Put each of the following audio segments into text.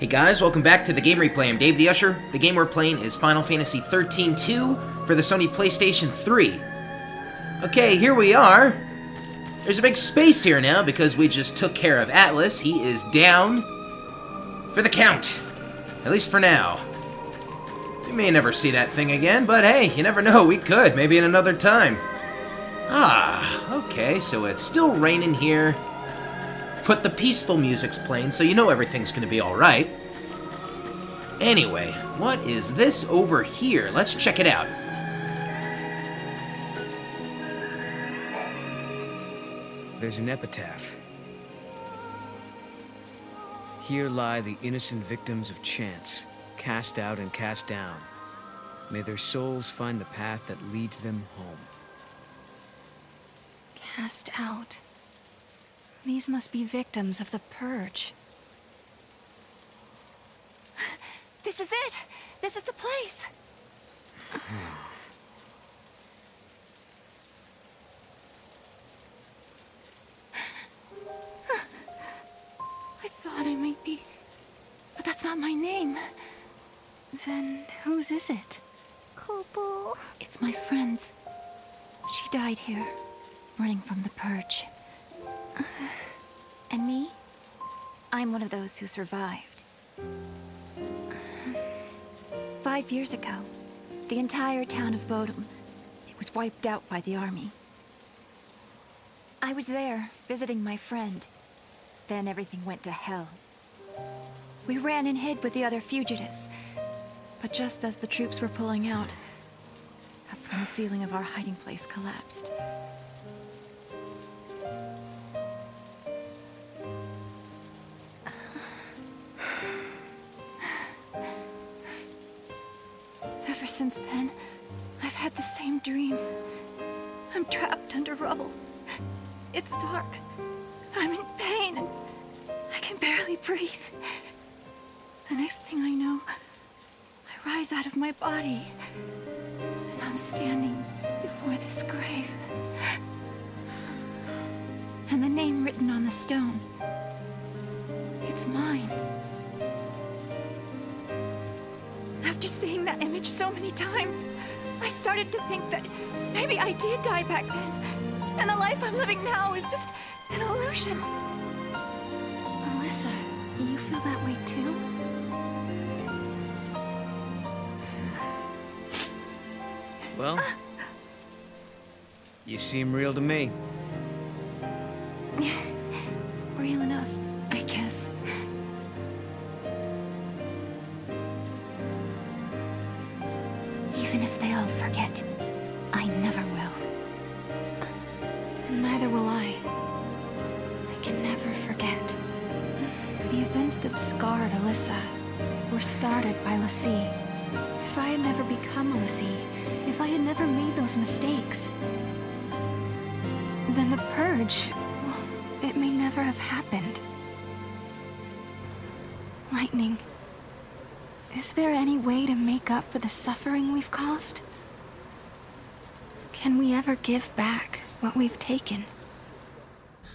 Hey guys, welcome back to the game replay. I'm DavetheUsher. The game we're playing is Final Fantasy XIII-2 for the Sony PlayStation 3. Okay, here we are. There's a big space here now because we just took care of Atlas. He is down for the count. At least for now. We may never see that thing again, but hey, you never know, we could. Maybe in another time. Okay, so it's still raining here. Put the peaceful music's playing, so you know everything's gonna be alright. Anyway, what is this over here? Let's check it out. There's an epitaph. Here lie the innocent victims of chance, cast out and cast down. May their souls find the path that leads them home. Cast out. These must be victims of the Purge. This is it! This is the place! I thought I might be... but that's not my name. Then whose is it? Kubo. It's my friend's. She died here, running from the Purge. And me? I'm one of those who survived. 5 years ago, the entire town of Bodum, it was wiped out by the army. I was there, visiting my friend. Then everything went to hell. We ran and hid with the other fugitives. But just as the troops were pulling out, that's when the ceiling of our hiding place collapsed. Ever since then, I've had the same dream. I'm trapped under rubble. It's dark. I'm in pain and I can barely breathe. The next thing I know, I rise out of my body and I'm standing before this grave. And the name written on the stone, it's mine. After seeing that image so many times, I started to think that maybe I did die back then, and the life I'm living now is just an illusion. Alyssa, you feel that way too? Well, you seem real to me. Real enough, I guess. Even if they all forget, I never will. And neither will I. I can never forget. The events that scarred Alyssa were started by Lassie. If I had never become a Lassie, if I had never made those mistakes, then the Purge, well, it may never have happened. Lightning. Is there any way to make up for the suffering we've caused? Can we ever give back what we've taken?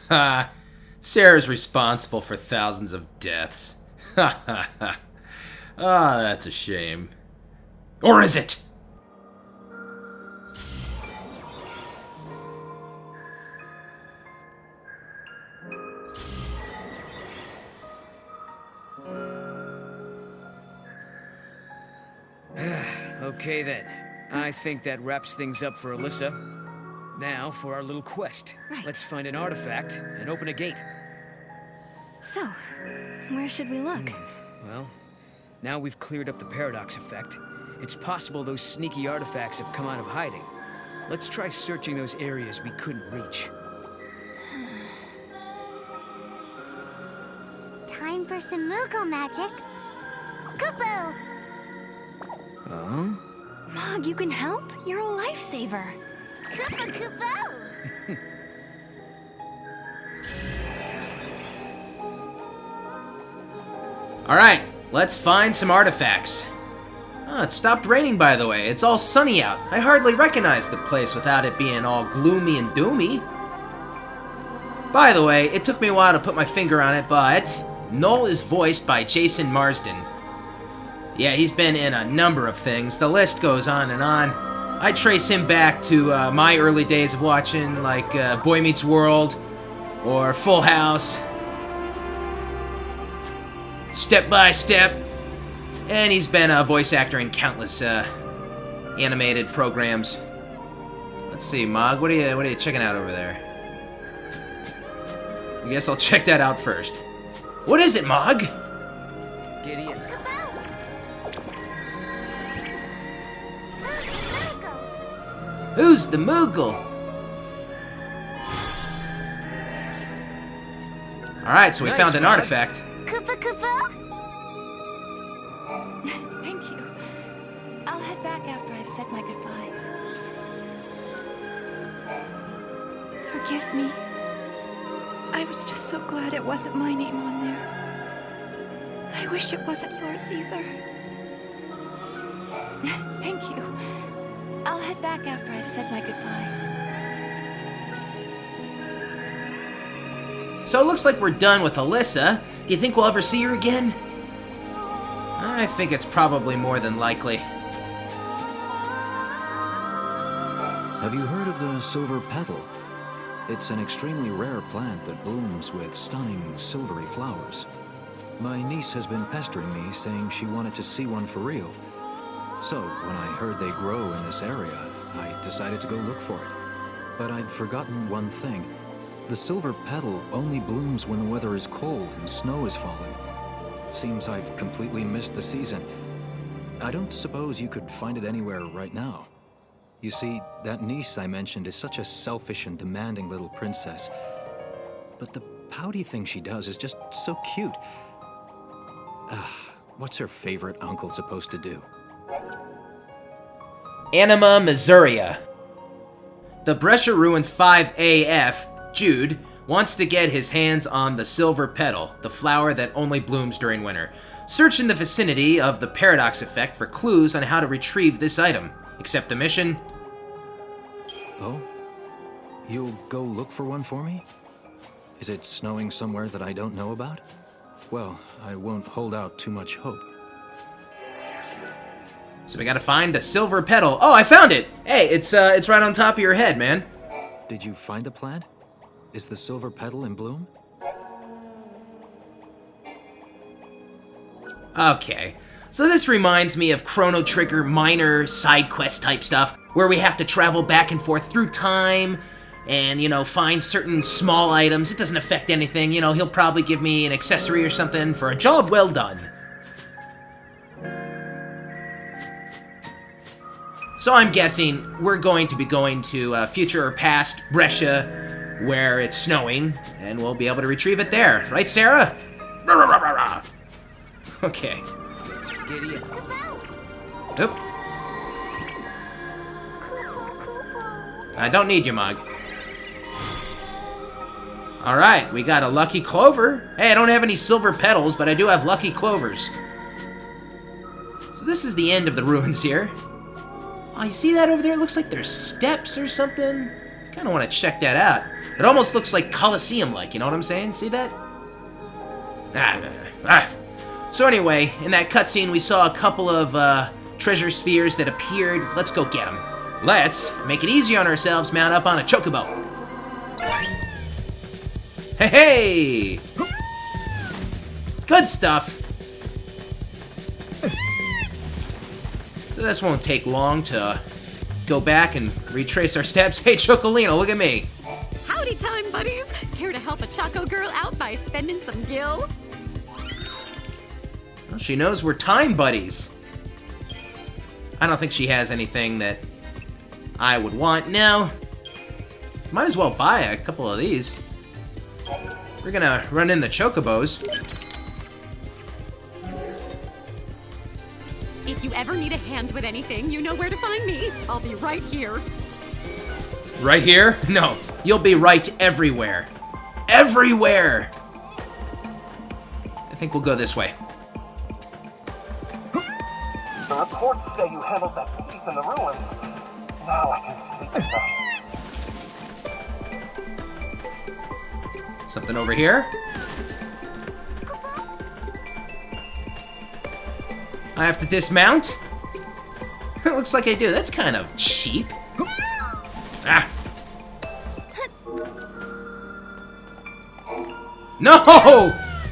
Ha! Sarah's responsible for thousands of deaths. Ha ha ha. That's a shame. Or is it? Okay then. I think that wraps things up for Alyssa. Now for our little quest. Right. Let's find an artifact and open a gate. So, where should we look? Well, now we've cleared up the paradox effect. It's possible those sneaky artifacts have come out of hiding. Let's try searching those areas we couldn't reach. Time for some Moogle magic. Kupo! Huh? Mog, you can help? You're a lifesaver. Kupo Kupo! Alright, let's find some artifacts. Oh, it stopped raining, by the way. It's all sunny out. I hardly recognize the place without it being all gloomy and doomy. By the way, it took me a while to put my finger on it, but Noel is voiced by Jason Marsden. Yeah, he's been in a number of things. The list goes on and on. I trace him back to my early days of watching, like Boy Meets World or Full House, Step by Step, and he's been a voice actor in countless animated programs. Let's see, Mog, what are you checking out over there? I guess I'll check that out first. What is it, Mog? Gideon. Who's the Moogle? Alright, so we Nice, found an Mog. artifact. Koopa Koopa? Thank you. I'll head back after I've said my goodbyes. Forgive me. I was just so glad it wasn't my name on there. I wish it wasn't yours either. Thank you. I'll head back after I've said my goodbyes. So it looks like we're done with Alyssa. Do you think we'll ever see her again? I think it's probably more than likely. Have you heard of the silver petal? It's an extremely rare plant that blooms with stunning silvery flowers. My niece has been pestering me, saying she wanted to see one for real. So, when I heard they grow in this area, I decided to go look for it. But I'd forgotten one thing. The silver petal only blooms when the weather is cold and snow is falling. Seems I've completely missed the season. I don't suppose you could find it anywhere right now. You see, that niece I mentioned is such a selfish and demanding little princess. But the pouty thing she does is just so cute. What's her favorite uncle supposed to do? Anima Missouriya. The Brescia Ruins 5AF, Jude, wants to get his hands on the silver petal, the flower that only blooms during winter. Search in the vicinity of the paradox effect for clues on how to retrieve this item. Accept the mission. Oh? You'll go look for one for me? Is it snowing somewhere that I don't know about? Well, I won't hold out too much hope. So we gotta find a silver petal. Oh, I found it! Hey, it's right on top of your head, man. Did you find the plant? Is the silver petal in bloom? Okay. So this reminds me of Chrono Trigger minor side quest type stuff, where we have to travel back and forth through time and, you know, find certain small items. It doesn't affect anything, you know, he'll probably give me an accessory or something for a job well done. So I'm guessing we're going to be going to future or past Brescia, where it's snowing, and we'll be able to retrieve it there. Right, Sarah? Okay. Gideon. Oop. I don't need you, Mog. Alright, we got a lucky clover. Hey, I don't have any silver petals, but I do have lucky clovers. So this is the end of the ruins here. Oh, you see that over there? It looks like there's steps or something. Kind of want to check that out. It almost looks like Colosseum-like, you know what I'm saying? See that? So anyway, in that cutscene, we saw a couple of treasure spheres that appeared. Let's go get them. Let's make it easy on ourselves, mount up on a chocobo. Hey! Good stuff. So this won't take long to go back and retrace our steps. Hey, Chocolino, look at me. Howdy, time buddies! Care to help a Choco girl out by spending some gil? Well, she knows we're time buddies. I don't think she has anything that I would want. No. Might as well buy a couple of these. We're gonna run in the chocobos. If you ever need a hand with anything, you know where to find me. I'll be right here. Right here? No, you'll be right everywhere. Everywhere! I think we'll go this way. The reports say you handled that thief in the ruins. Now I can sleep at night. Something over here? I have to dismount? It looks like I do. That's kind of cheap. Ah. No!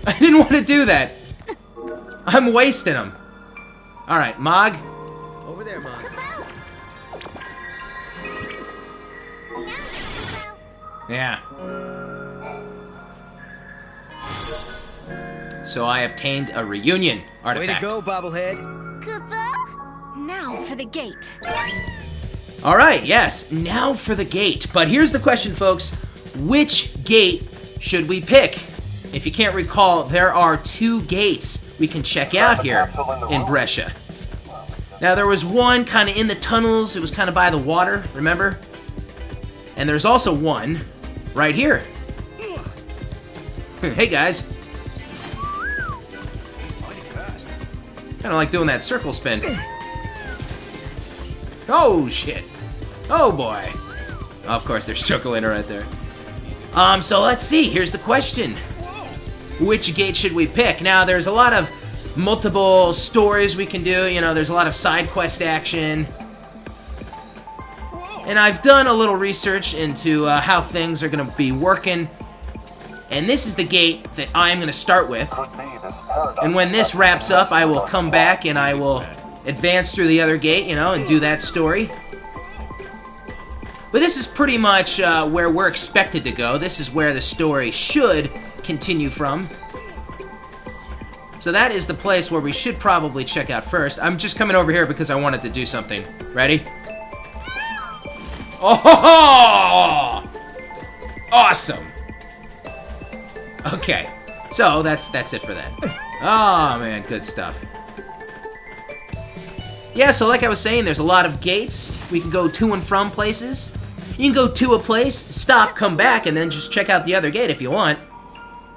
I didn't want to do that. I'm wasting them. Alright, Mog. Over there, Mog. Yeah. So I obtained a reunion artifact. Way to go, bobblehead. Kupo? Now for the gate. Alright, yes, now for the gate. But here's the question, folks. Which gate should we pick? If you can't recall, there are 2 gates we can check out here in Brescia. Now, there was one kind of in the tunnels. It was kind of by the water, remember? And there's also one right here. Hey, guys. Kind of like doing that circle spin. Oh, shit. Oh, boy. Of course, there's Chocolina right there. So let's see. Here's the question. Which gate should we pick? Now, there's a lot of multiple stories we can do. You know, there's a lot of side quest action. And I've done a little research into how things are going to be working. And this is the gate that I'm going to start with. And when this wraps up, I will come back and I will advance through the other gate, you know, and do that story. But this is pretty much where we're expected to go. This is where the story should continue from. So that is the place where we should probably check out first. I'm just coming over here because I wanted to do something. Ready? Oh! Awesome! Okay, so that's it for that. Oh man, good stuff. Yeah, so like I was saying, there's a lot of gates. We can go to and from places. You can go to a place, stop, come back, and then just check out the other gate if you want.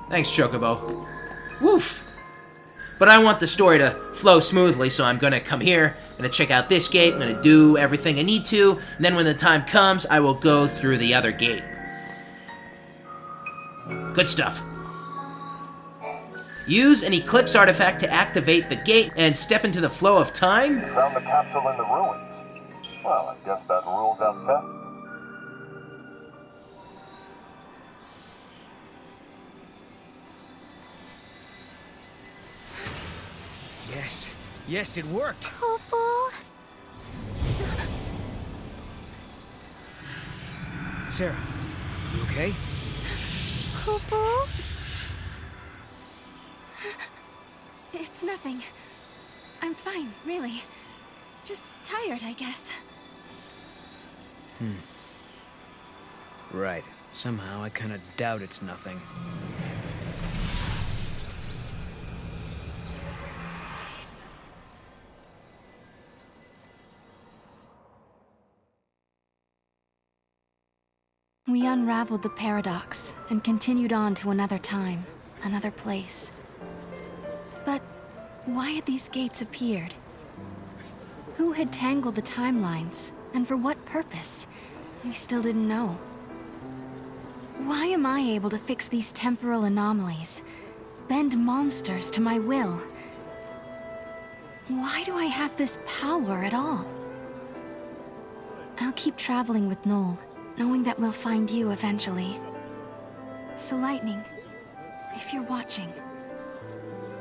Thanks, Chocobo. Woof. But I want the story to flow smoothly, so I'm gonna come here, I'm gonna check out this gate, I'm gonna do everything I need to, and then when the time comes, I will go through the other gate. Good stuff. Use an Eclipse artifact to activate the gate and step into the flow of time. Found the capsule in the ruins. Well, I guess that rules out theft. Yes. Yes, it worked. Kupo? Sarah, you okay? Kupo? It's nothing. I'm fine, really. Just tired, I guess. Right. Somehow I kind of doubt it's nothing. We unraveled the paradox and continued on to another time, another place. But why had these gates appeared? Who had tangled the timelines, and for what purpose? We still didn't know. Why am I able to fix these temporal anomalies, bend monsters to my will? Why do I have this power at all? I'll keep traveling with Noel, knowing that we'll find you eventually. So Lightning, if you're watching,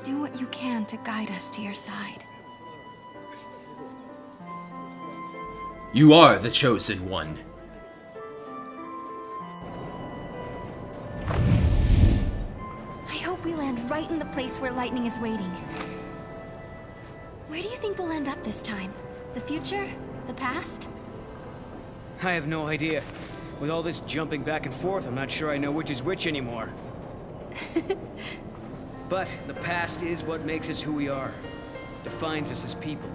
do what you can to guide us to your side. You are the chosen one. I hope we land right in the place where Lightning is waiting. Where do you think we'll end up this time? The future? The past? I have no idea. With all this jumping back and forth, I'm not sure I know which is which anymore. But the past is what makes us who we are. Defines us as people.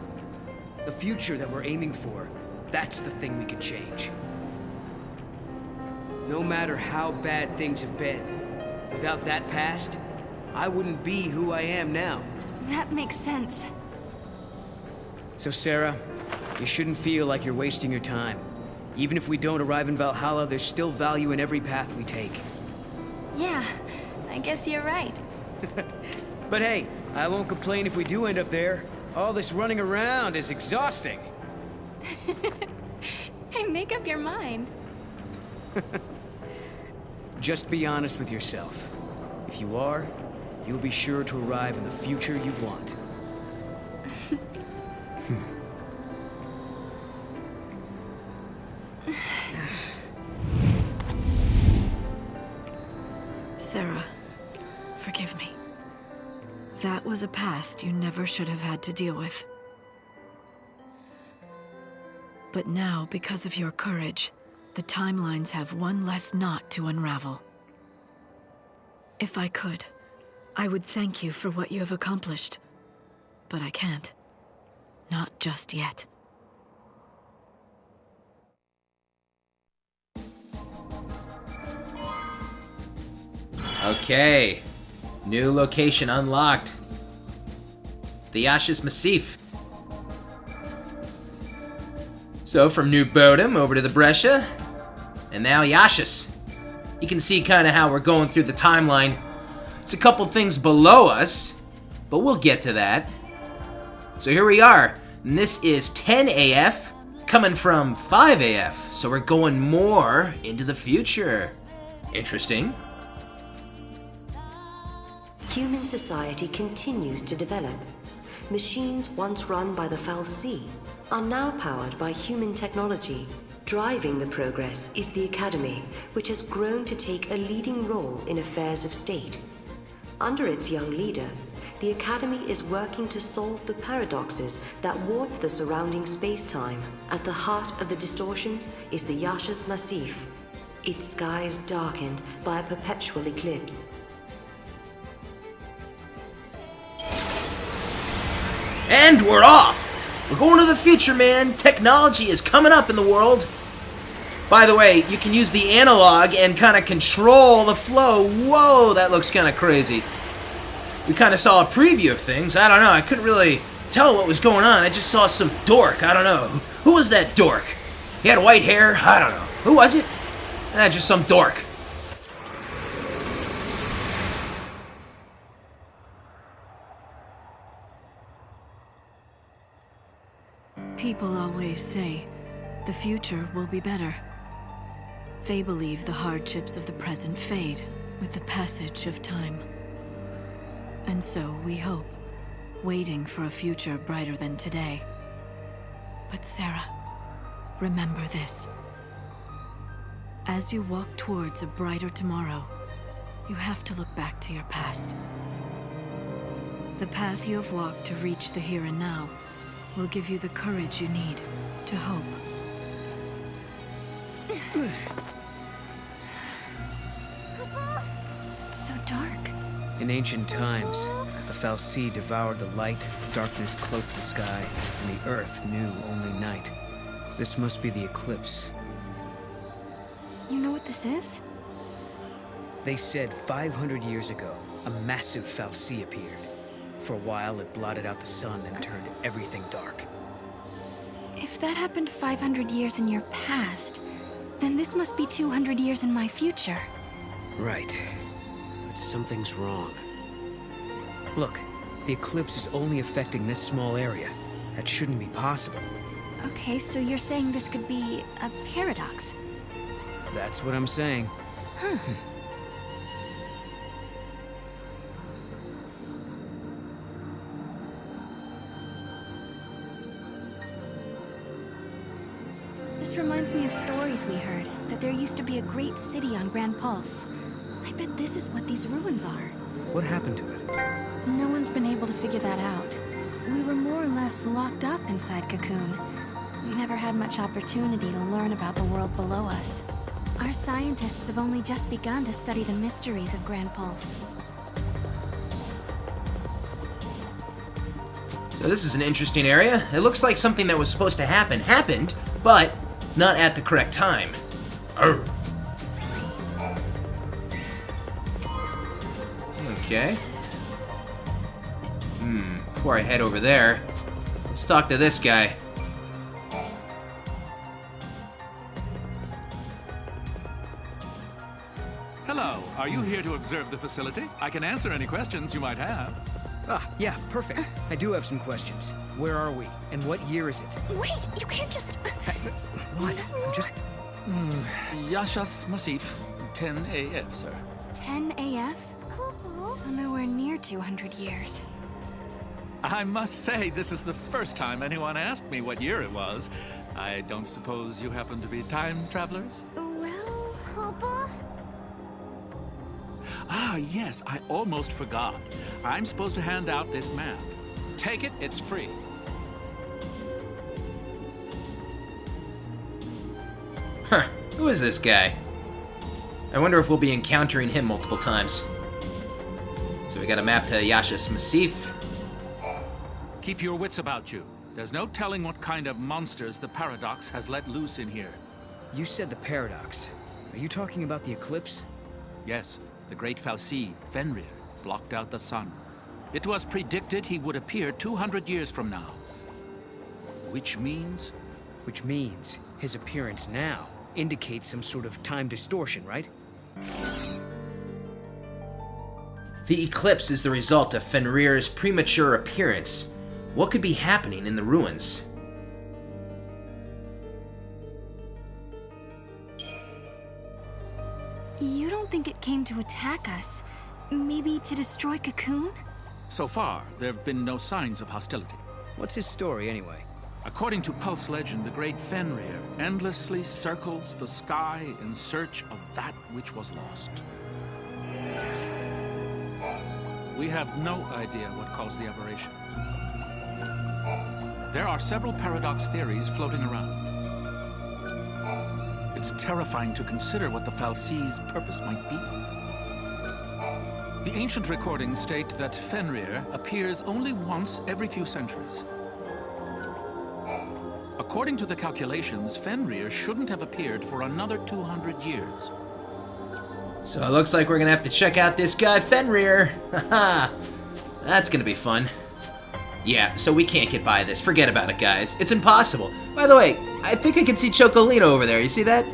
The future that we're aiming for, that's the thing we can change. No matter how bad things have been, without that past, I wouldn't be who I am now. That makes sense. So Sarah, you shouldn't feel like you're wasting your time. Even if we don't arrive in Valhalla, there's still value in every path we take. Yeah, I guess you're right. But hey, I won't complain if we do end up there. All this running around is exhausting. Hey, make up your mind. Just be honest with yourself. If you are, you'll be sure to arrive in the future you want. Sarah, forgive me. That was a past you never should have had to deal with. But now, because of your courage, the timelines have one less knot to unravel. If I could, I would thank you for what you have accomplished. But I can't. Not just yet. Okay. New location unlocked. The Yashas Massif. So from New Bodom over to the Brescia, and now Yashas. You can see kind of how we're going through the timeline. It's a couple things below us, but we'll get to that. So here we are, and this is 10 AF coming from 5 AF, so we're going more into the future. Interesting. Human society continues to develop. Machines once run by the fal'Cie are now powered by human technology. Driving the progress is the Academy, which has grown to take a leading role in affairs of state. Under its young leader, the Academy is working to solve the paradoxes that warp the surrounding space-time. At the heart of the distortions is the Yashas Massif, its skies darkened by a perpetual eclipse. And we're off! We're going to the future, man! Technology is coming up in the world! By the way, you can use the analog and kind of control the flow. Whoa, that looks kind of crazy. We kind of saw a preview of things. I don't know, I couldn't really tell what was going on. I just saw some dork, I don't know. Who was that dork? He had white hair? I don't know. Who was it? Just some dork. People always say, the future will be better. They believe the hardships of the present fade with the passage of time. And so we hope, waiting for a future brighter than today. But Sarah, remember this. As you walk towards a brighter tomorrow, you have to look back to your past. The path you have walked to reach the here and now will give you the courage you need to hope. It's so dark. In ancient times, the fal'Cie devoured the light, darkness cloaked the sky, and the earth knew only night. This must be the eclipse. You know what this is? They said 500 years ago, a massive fal'Cie appeared. For a while, it blotted out the sun and turned everything dark. If that happened 500 years in your past, then this must be 200 years in my future. Right. But something's wrong. Look, the eclipse is only affecting this small area. That shouldn't be possible. Okay, so you're saying this could be a paradox? That's what I'm saying. Huh. This reminds me of stories we heard, that there used to be a great city on Grand Pulse. I bet this is what these ruins are. What happened to it? No one's been able to figure that out. We were more or less locked up inside Cocoon. We never had much opportunity to learn about the world below us. Our scientists have only just begun to study the mysteries of Grand Pulse. So this is an interesting area. It looks like something that was supposed to happen happened, but not at the correct time. Arr. Okay. Before I head over there, let's talk to this guy. Hello, are you here to observe the facility? I can answer any questions you might have. Yeah, perfect. I do have some questions. Where are we? And what year is it? Wait, you can't just... What? I'm just... Yashas Massif, 10 AF, sir. 10 AF? So nowhere near 200 years. I must say, this is the first time anyone asked me what year it was. I don't suppose you happen to be time travelers? Well... Cooper? Ah, yes, I almost forgot. I'm supposed to hand out this map. Take it, it's free. Huh, who is this guy? I wonder if we'll be encountering him multiple times. So we got a map to Yashas Massif. Keep your wits about you. There's no telling what kind of monsters the Paradox has let loose in here. You said the Paradox. Are you talking about the eclipse? Yes, the great Fal'Cie, Fenrir, blocked out the sun. It was predicted he would appear 200 years from now. Which means? Which means his appearance now indicates some sort of time distortion, right? The eclipse is the result of Fenrir's premature appearance. What could be happening in the ruins? You don't think it came to attack us? Maybe to destroy Cocoon? So far, there have been no signs of hostility. What's his story, anyway? According to Pulse legend, the great Fenrir endlessly circles the sky in search of that which was lost. We have no idea what caused the aberration. There are several paradox theories floating around. It's terrifying to consider what the Fal'Cie's purpose might be. The ancient recordings state that Fenrir appears only once every few centuries. According to the calculations, Fenrir shouldn't have appeared for another 200 years. So it looks like we're gonna have to check out this guy, Fenrir. Haha, that's gonna be fun. Yeah, so we can't get by this. Forget about it, guys. It's impossible. By the way, I think I can see Chocolino over there. You see that?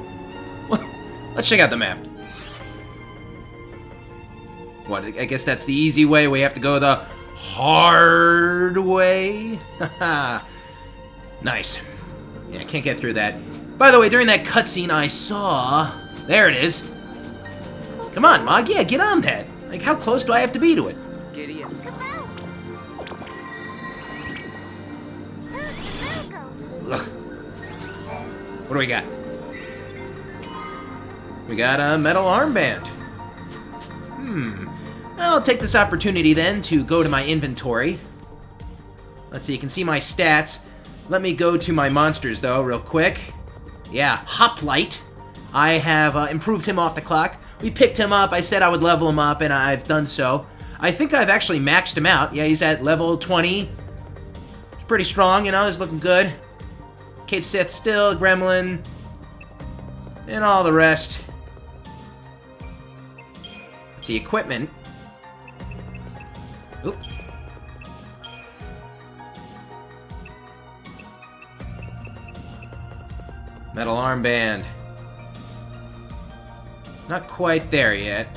Well, let's check out the map. What, I guess that's the easy way. We have to go the hard way? Haha. Nice. Yeah, I can't get through that. By the way, during that cutscene I saw... There it is. Come on, Mog. Yeah, get on that. Like, how close do I have to be to it? Giddy up. Ugh. What do we got? We got a metal armband. I'll take this opportunity then to go to my inventory. Let's see, you can see my stats. Let me go to my monsters, though, real quick. Yeah, Hoplite. I have improved him off the clock. We picked him up. I said I would level him up, and I've done so. I think I've actually maxed him out. Yeah, he's at level 20. It's pretty strong, you know, he's looking good. Kate Sith still, Gremlin, and all the rest. Let's see, equipment. Oop. Metal armband. Not quite there yet.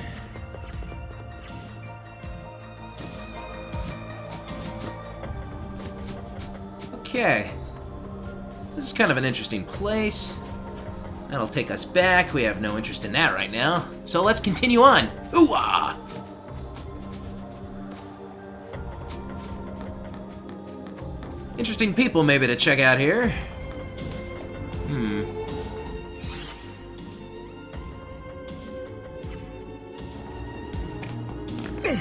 Okay. This is kind of an interesting place. That'll take us back. We have no interest in that right now. So let's continue on. Ooh-ah! Interesting people maybe to check out here.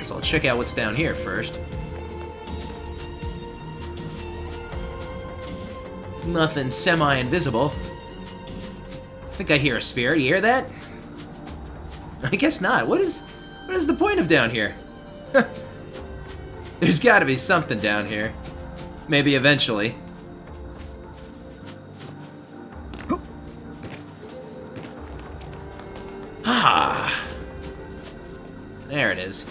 So I'll check out what's down here first. Nothing semi-invisible. I think I hear a sphere. Do you hear that? I guess not. What is the point of down here? There's gotta be something down here. Maybe eventually. Ah. There it is.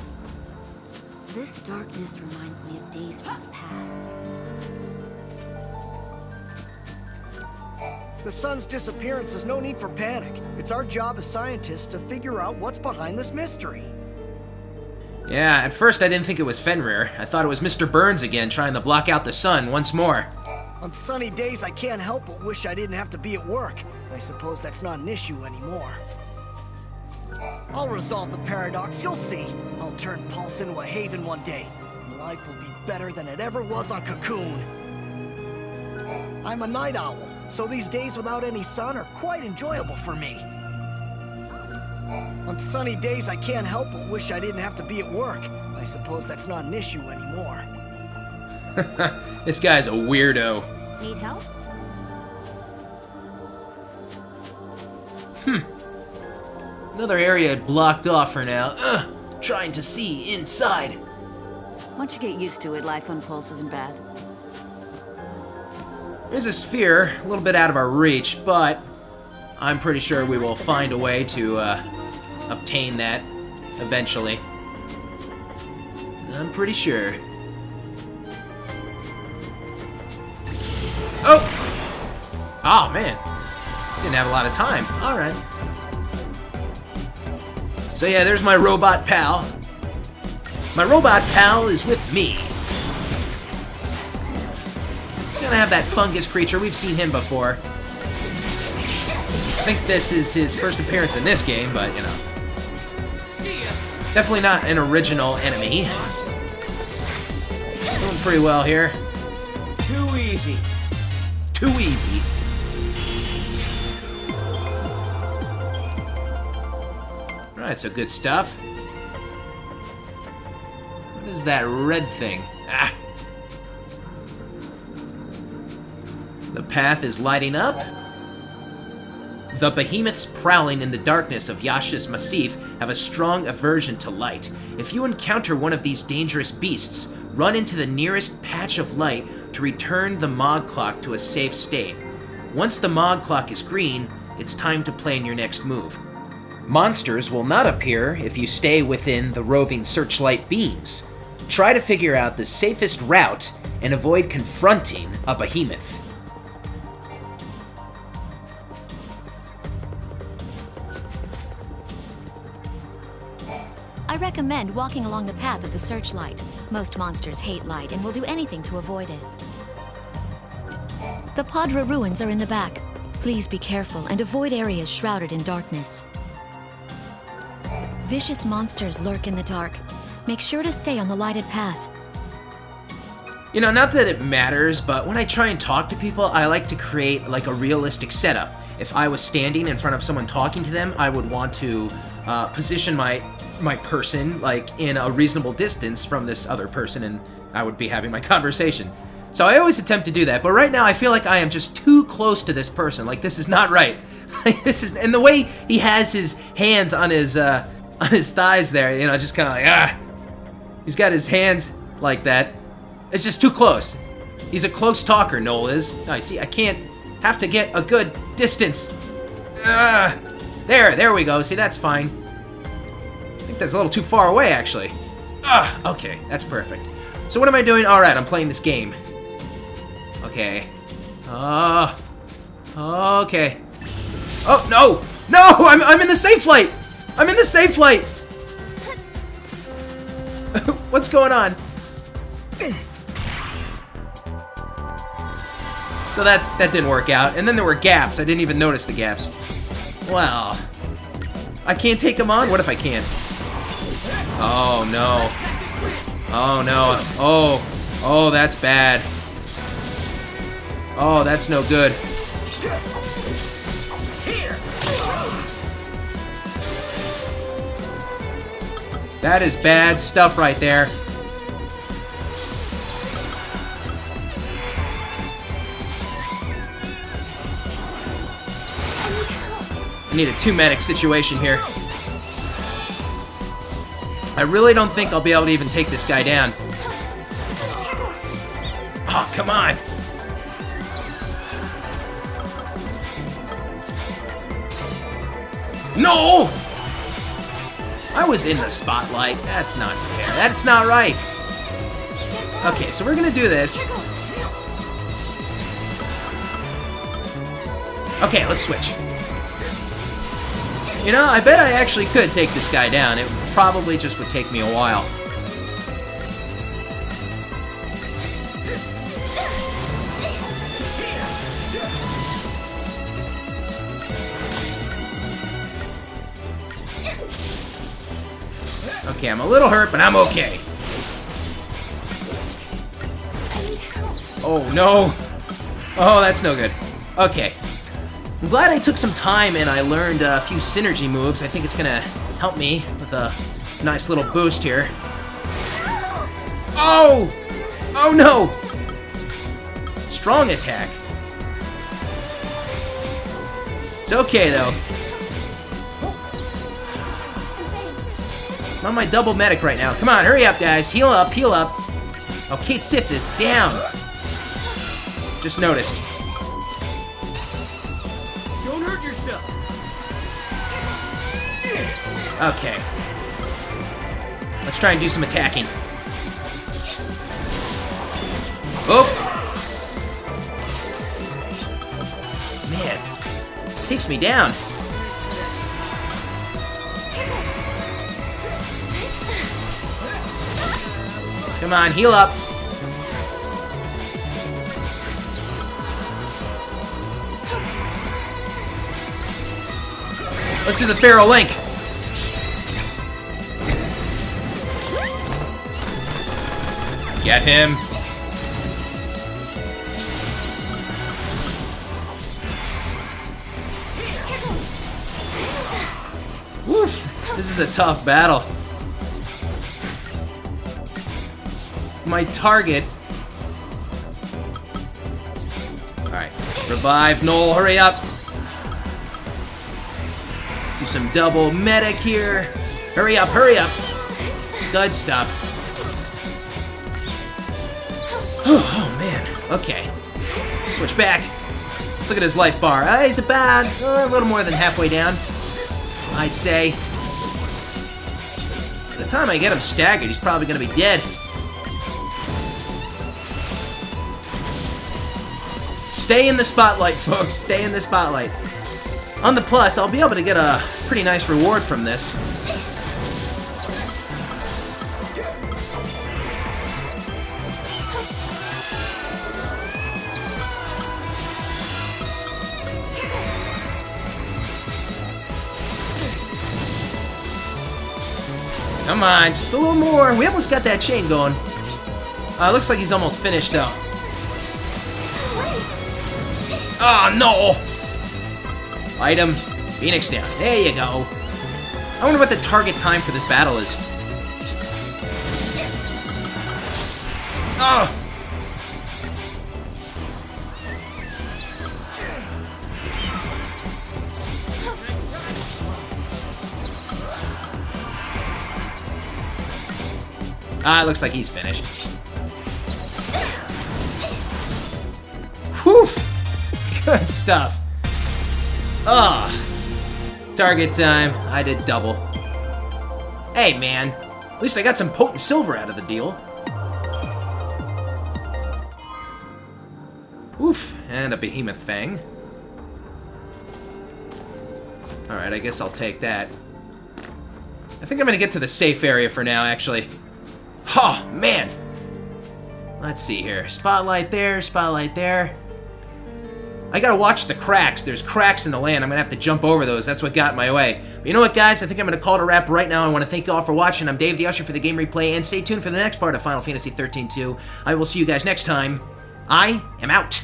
This darkness reminds me of days from the past. The sun's disappearance is no need for panic. It's our job as scientists to figure out what's behind this mystery. Yeah, at first I didn't think it was Fenrir. I thought it was Mr. Burns again, trying to block out the sun once more. On sunny days, I can't help but wish I didn't have to be at work. I suppose that's not an issue anymore. I'll resolve the paradox, you'll see. I'll turn Pulse into a haven one day. Life will be better than it ever was on Cocoon. I'm a night owl, so these days without any sun are quite enjoyable for me. On sunny days, I can't help but wish I didn't have to be at work. I suppose that's not an issue anymore. This guy's a weirdo. Need help? Another area blocked off for now. Trying to see inside. Once you get used to it, life on Pulse isn't bad. There's a sphere, a little bit out of our reach, but I'm pretty sure we will find a way to obtain that eventually. I'm pretty sure. Oh! Oh, man. Didn't have a lot of time. Alright. So yeah, there's my robot pal. My robot pal is with me. He's gonna have that fungus creature. We've seen him before. I think this is his first appearance in this game, but, you know. Definitely not an original enemy. Doing pretty well here. Too easy. Too easy. Alright, so good stuff. What is that red thing? Ah! The path is lighting up. The behemoths prowling in the darkness of Yashas Massif have a strong aversion to light. If you encounter one of these dangerous beasts, run into the nearest patch of light to return the Mog Clock to a safe state. Once the Mog Clock is green, it's time to plan your next move. Monsters will not appear if you stay within the roving searchlight beams. Try to figure out the safest route and avoid confronting a behemoth. I recommend walking along the path of the searchlight. Most monsters hate light and will do anything to avoid it. The Padra ruins are in the back. Please be careful and avoid areas shrouded in darkness. Vicious monsters lurk in the dark. Make sure to stay on the lighted path. You know, not that it matters, but when I try and talk to people, I like to create like a realistic setup. If I was standing in front of someone talking to them, I would want to position my person like in a reasonable distance from this other person, and I would be having my conversation. So I always attempt to do that, but right now I feel like I am just too close to this person. Like, this is not right. This is, and the way he has his hands on his thighs there, you know, just kind of like, ah. He's got his hands like that. It's just too close. He's a close talker, Noel is. I see, I can't, have to get a good distance. There we go. See, that's fine. I think that's a little too far away, actually. Okay, that's perfect. So what am I doing? All right, I'm playing this game. Okay. Okay. Oh, no! No! I'm in the safe flight! I'm in the safe flight! What's going on? So that didn't work out. And then there were gaps. I didn't even notice the gaps. Well, I can't take them on? What if I can't? Oh, no. Oh, no. Oh, that's bad. Oh, that's no good. That is bad stuff right there. I need a two-medic situation here. I really don't think I'll be able to even take this guy down. Oh, come on. No! I was in the spotlight. That's not fair. That's not right. Okay, so we're gonna do this. Okay, let's switch. You know, I bet I actually could take this guy down. It probably just would take me a while. Okay, I'm a little hurt, but I'm okay. Oh, no. Oh, that's no good. Okay. I'm glad I took some time and I learned a few synergy moves. I think it's gonna help me with a nice little boost here. Oh! Oh, no! Strong attack. It's okay, though. I'm on my double medic right now. Come on, hurry up, guys. Heal up, heal up. Oh, Kate Sith is down. Just noticed. Don't hurt yourself. Okay. Let's try and do some attacking. Oh! Man. Takes me down. Come on, heal up. Let's do the Pharaoh Link. Get him. Woof. This is a tough battle. My target. Alright. Revive, Noel, hurry up. Let's do some double medic here. Hurry up, hurry up. Good stuff. Oh, man. Okay. Switch back. Let's look at his life bar. He's about a little more than halfway down, I'd say. By the time I get him staggered, he's probably going to be dead. Stay in the spotlight, folks. Stay in the spotlight. On the plus, I'll be able to get a pretty nice reward from this. Come on, just a little more. We almost got that chain going. Looks like he's almost finished, though. Oh, no! Item. Phoenix down. There you go. I wonder what the target time for this battle is. Oh! It looks like he's finished. Whew! Good stuff. Target time. I did double. Hey, man. At least I got some potent silver out of the deal. Oof. And a behemoth fang. Alright, I guess I'll take that. I think I'm gonna get to the safe area for now, actually. Oh, man! Let's see here. Spotlight there, spotlight there. I gotta watch the cracks. There's cracks in the land. I'm gonna have to jump over those. That's what got in my way. But you know what, guys? I think I'm gonna call it a wrap right now. I want to thank you all for watching. I'm Dave the Usher for the Game Replay, and stay tuned for the next part of Final Fantasy XIII-2. I will see you guys next time. I am out.